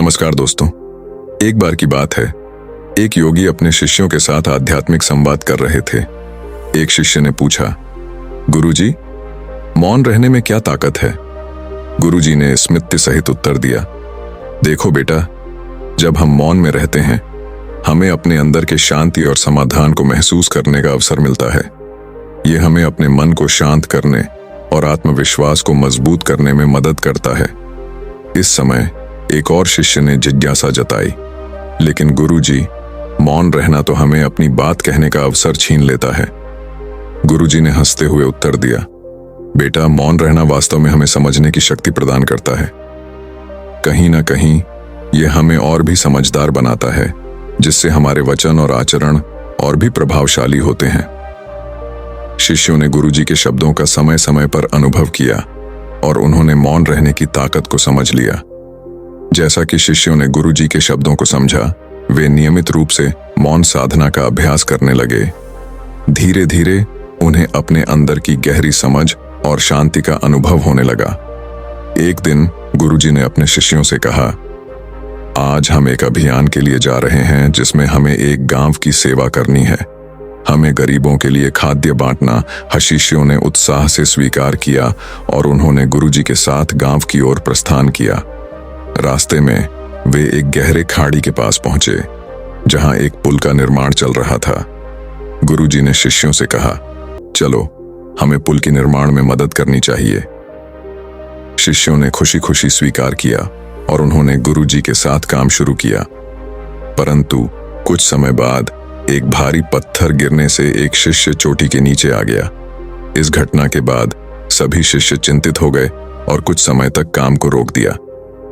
नमस्कार दोस्तों। एक बार की बात है, एक योगी अपने शिष्यों के साथ आध्यात्मिक संवाद कर रहे थे। एक शिष्य ने पूछा, गुरुजी, मौन रहने में क्या ताकत है? गुरुजी ने स्मृति सहित उत्तर दिया, देखो बेटा, जब हम मौन में रहते हैं, हमें अपने अंदर के शांति और समाधान को महसूस करने का अवसर मिलता है। ये हमें अपने मन को शांत करने और आत्मविश्वास को मजबूत करने में मदद करता है। इस समय एक और शिष्य ने जिज्ञासा जताई, लेकिन गुरुजी, मौन रहना तो हमें अपनी बात कहने का अवसर छीन लेता है। गुरुजी ने हंसते हुए उत्तर दिया, बेटा, मौन रहना वास्तव में हमें समझने की शक्ति प्रदान करता है। कहीं ना कहीं यह हमें और भी समझदार बनाता है, जिससे हमारे वचन और आचरण और भी प्रभावशाली होते हैं। शिष्यों ने गुरुजी के शब्दों का समय समय पर अनुभव किया और उन्होंने मौन रहने की ताकत को समझ लिया। जैसा कि शिष्यों ने गुरुजी के शब्दों को समझा, वे नियमित रूप से मौन साधना का अभ्यास करने लगे। धीरे धीरे उन्हें अपने अंदर की गहरी समझ और शांति का अनुभव होने लगा। एक दिन गुरुजी ने अपने शिष्यों से कहा, आज हम एक अभियान के लिए जा रहे हैं जिसमें हमें एक गांव की सेवा करनी है। हमें गरीबों के लिए खाद्य बांटना। शिष्यों ने उत्साह से स्वीकार किया और उन्होंने गुरुजी के साथ गांव की ओर प्रस्थान किया। रास्ते में वे एक गहरे खाड़ी के पास पहुंचे, जहां एक पुल का निर्माण चल रहा था। गुरुजी ने शिष्यों से कहा, चलो, हमें पुल के निर्माण में मदद करनी चाहिए। शिष्यों ने खुशी खुशी स्वीकार किया और उन्होंने गुरुजी के साथ काम शुरू किया। परंतु कुछ समय बाद एक भारी पत्थर गिरने से एक शिष्य चोटी के नीचे आ गया। इस घटना के बाद सभी शिष्य चिंतित हो गए और कुछ समय तक काम को रोक दिया।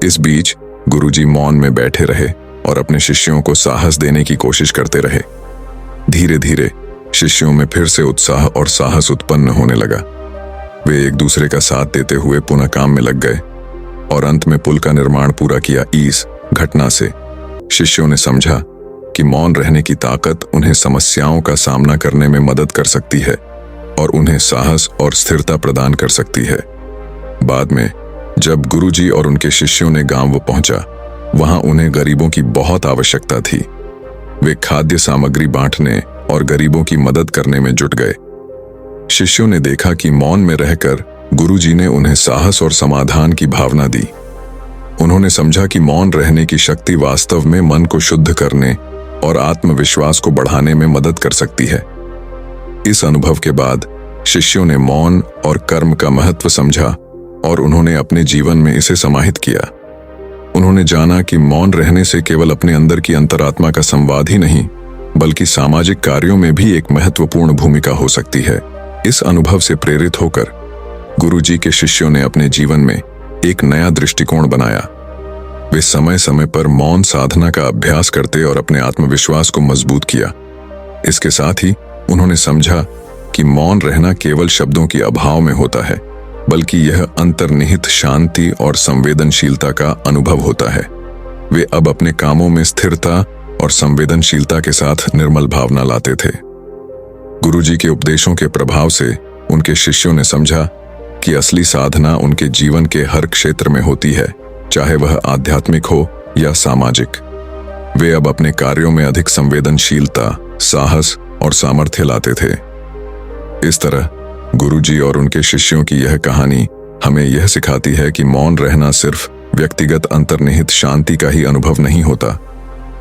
इस बीच गुरुजी मौन में बैठे रहे और अपने शिष्यों को साहस देने की कोशिश करते रहे। धीरे धीरे शिष्यों में फिर से उत्साह और साहस उत्पन्न होने लगा। वे एक दूसरे का साथ देते हुए पुनः काम में लग गए और अंत में पुल का निर्माण पूरा किया। इस घटना से शिष्यों ने समझा कि मौन रहने की ताकत उन्हें समस्याओं का सामना करने में मदद कर सकती है और उन्हें साहस और स्थिरता प्रदान कर सकती है। बाद में जब गुरुजी और उनके शिष्यों ने गांव पहुंचा, वहां उन्हें गरीबों की बहुत आवश्यकता थी। वे खाद्य सामग्री बांटने और गरीबों की मदद करने में जुट गए। शिष्यों ने देखा कि मौन में रहकर गुरुजी ने उन्हें साहस और समाधान की भावना दी। उन्होंने समझा कि मौन रहने की शक्ति वास्तव में मन को शुद्ध करने और आत्मविश्वास को बढ़ाने में मदद कर सकती है। इस अनुभव के बाद शिष्यों ने मौन और कर्म का महत्व समझा और उन्होंने अपने जीवन में इसे समाहित किया। उन्होंने जाना कि मौन रहने से केवल अपने अंदर की अंतरात्मा का संवाद ही नहीं, बल्कि सामाजिक कार्यों में भी एक महत्वपूर्ण भूमिका हो सकती है। इस अनुभव से प्रेरित होकर गुरुजी के शिष्यों ने अपने जीवन में एक नया दृष्टिकोण बनाया। वे समय समय पर मौन साधना का अभ्यास करते और अपने आत्मविश्वास को मजबूत किया। इसके साथ ही उन्होंने समझा कि मौन रहना केवल शब्दों की अभाव में होता है, बल्कि यह अंतर्निहित शांति और संवेदनशीलता का अनुभव होता है। वे अब अपने कामों में स्थिरता और संवेदनशीलता के साथ निर्मल भावना लाते थे। गुरुजी के उपदेशों के प्रभाव से उनके शिष्यों ने समझा कि असली साधना उनके जीवन के हर क्षेत्र में होती है, चाहे वह आध्यात्मिक हो या सामाजिक। वे अब अपने कार्यों में अधिक संवेदनशीलता, साहस और सामर्थ्य लाते थे। इस तरह गुरुजी और उनके शिष्यों की यह कहानी हमें यह सिखाती है कि मौन रहना सिर्फ व्यक्तिगत अंतर्निहित शांति का ही अनुभव नहीं होता,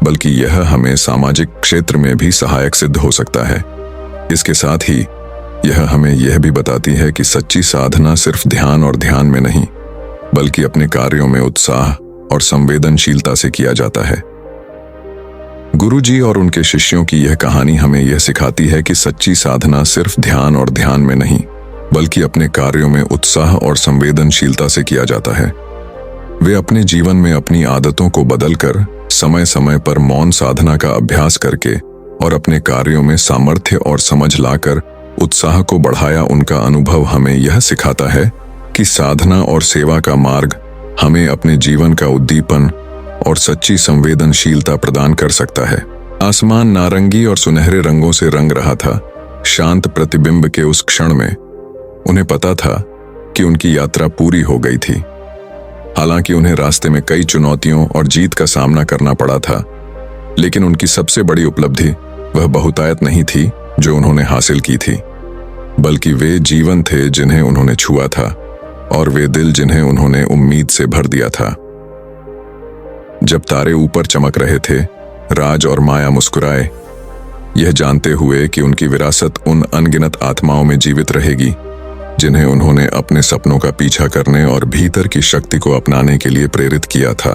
बल्कि यह हमें सामाजिक क्षेत्र में भी सहायक सिद्ध हो सकता है। इसके साथ ही यह हमें यह भी बताती है कि सच्ची साधना सिर्फ ध्यान और ध्यान में नहीं, बल्कि अपने कार्यों में उत्साह और संवेदनशीलता से किया जाता है। गुरुजी और उनके शिष्यों की यह कहानी हमें यह सिखाती है कि सच्ची साधना सिर्फ ध्यान और ध्यान में नहीं, बल्कि अपने कार्यों में उत्साह और संवेदनशीलता से किया जाता है। वे अपने जीवन में अपनी आदतों को बदलकर समय समय पर मौन साधना का अभ्यास करके और अपने कार्यों में सामर्थ्य और समझ लाकर उत्साह को बढ़ाया। उनका अनुभव हमें यह सिखाता है कि साधना और सेवा का मार्ग हमें अपने जीवन का उद्दीपन और सच्ची संवेदनशीलता प्रदान कर सकता है। आसमान नारंगी और सुनहरे रंगों से रंग रहा था। शांत प्रतिबिंब के उस क्षण में उन्हें पता था कि उनकी यात्रा पूरी हो गई थी। हालांकि उन्हें रास्ते में कई चुनौतियों और जीत का सामना करना पड़ा था, लेकिन उनकी सबसे बड़ी उपलब्धि वह बहुतायत नहीं थी जो उन्होंने हासिल की थी, बल्कि वे जीवन थे जिन्हें उन्होंने छुआ था और वे दिल जिन्हें उन्होंने उम्मीद से भर दिया था। जब तारे ऊपर चमक रहे थे, राज और माया मुस्कुराए, यह जानते हुए कि उनकी विरासत उन अनगिनत आत्माओं में जीवित रहेगी जिन्हें उन्होंने अपने सपनों का पीछा करने और भीतर की शक्ति को अपनाने के लिए प्रेरित किया था।